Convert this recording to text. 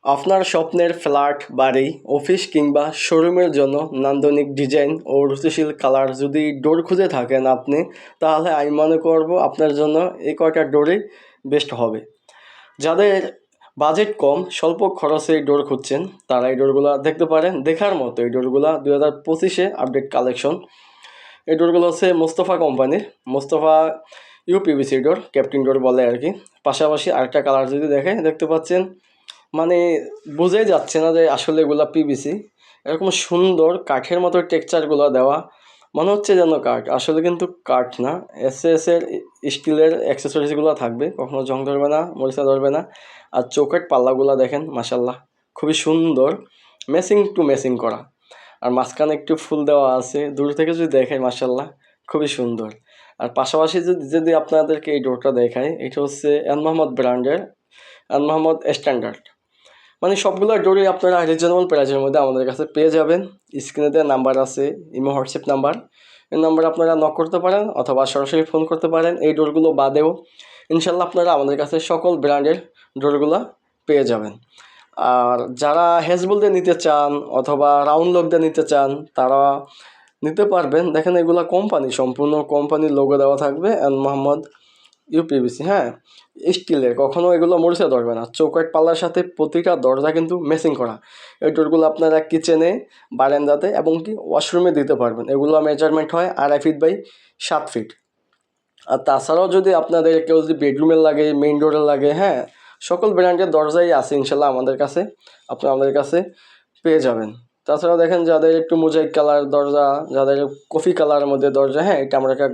আপনার স্বপ্নের ফ্ল্যাট, বাড়ি, অফিস কিংবা শোরুমের জন্য নান্দনিক ডিজাইন ও রুচিশীল কালার যদি ডোর খুঁজে থাকেন আপনি, তাহলে আমি মনে করব আপনার জন্য এই কয়টা ডোরই বেস্ট হবে। যাদের বাজেট কম, স্বল্প খরচে ডোর খুঁজছেন, তারা এই ডোরগুলো দেখতে পারেন। দেখার মতো এই ডোরগুলো 2025-এ আপডেট কালেকশন। এই ডোরগুলো হচ্ছে মোস্তফা কোম্পানির, মোস্তফা ইউপিভিসি ডোর, ক্যাপ্টিন ডোর বলে আর কি। পাশাপাশি আরেকটা কালার যদি দেখতে পাচ্ছেন, মানে বোঝাই যাচ্ছে না যে আসলে এগুলা পিভিসি। এরকম সুন্দর কাঠের মতো টেক্সচারগুলো দেওয়া, মনে হচ্ছে যেন কাঠ, আসলে কিন্তু কাঠ না। এসএসের স্টিলের অ্যাক্সেসরিজগুলো থাকবে, কখনো জং ধরবে না, মরিচা ধরবে না। আর চৌকাঠ পাল্লাগুলো দেখেন, মাসাল্লাহ খুবই সুন্দর, ম্যাচিং টু ম্যাচিং করা। আর মাঝখানে একটু ফুল দেওয়া আছে, দূর থেকে যদি দেখাই মাসাল্লাহ খুবই সুন্দর। আর পাশাপাশি যদি আপনাদেরকে এই ডোরটা দেখায়, এটা হচ্ছে এন মোহাম্মদ ব্র্যান্ডের, এন মোহাম্মদ স্ট্যান্ডার্ড। মানে সবগুলো ডোরই আপনারা রিজনেবল প্রাইসের মধ্যে আমাদের কাছে পেয়ে যাবেন। স্ক্রিনে দেওয়া নাম্বার আছে, ইমো হোয়াটসঅ্যাপ নাম্বার, এই নাম্বারে আপনারা নক করতে পারেন অথবা সরাসরি ফোন করতে পারেন। এই ডোরগুলো বাদেও ইনশাল্লাহ আপনারা আমাদের কাছে সকল ব্র্যান্ডের ডোরগুলো পেয়ে যাবেন। আর যারা হেজবল দিয়ে নিতে চান অথবা রাউন্ড লক দিয়ে নিতে চান, তারা নিতে পারবেন। দেখেন এগুলা কোম্পানি, সম্পূর্ণ কোম্পানির লোগো দেওয়া থাকবে, এন মোহাম্মদ ইউপিভিসি, হ্যাঁ, স্টিলের, কখনো এগুলো মরিচা ধরবে না। চৌকাঠ পাল্লার সাথে প্রতিটা দরজা কিন্তু ম্যাচিং করা। এই ডোরগুলো আপনারা কিচেনে, বারান্দাতে এবং কি ওয়াশরুমে দিতে পারবেন। এগুলো মেজারমেন্ট হয় 2.5 ফিট বাই 7 ফিট। আর তাছাড়াও যদি আপনাদের কেউ যদি বেডরুমের লাগে, মেইন ডোরের লাগে, হ্যাঁ, সকল ব্র্যান্ডের দরজাই আছে ইনশাল্লাহ আমাদের কাছে, আপনারা আমাদের কাছে পেয়ে যাবেন। তাছাড়াও দেখেন যাদের একটু মোজাইক কালার দরজা, যাদের কফি কালারের মধ্যে দরজা, হ্যাঁ, এটা আমরা একটা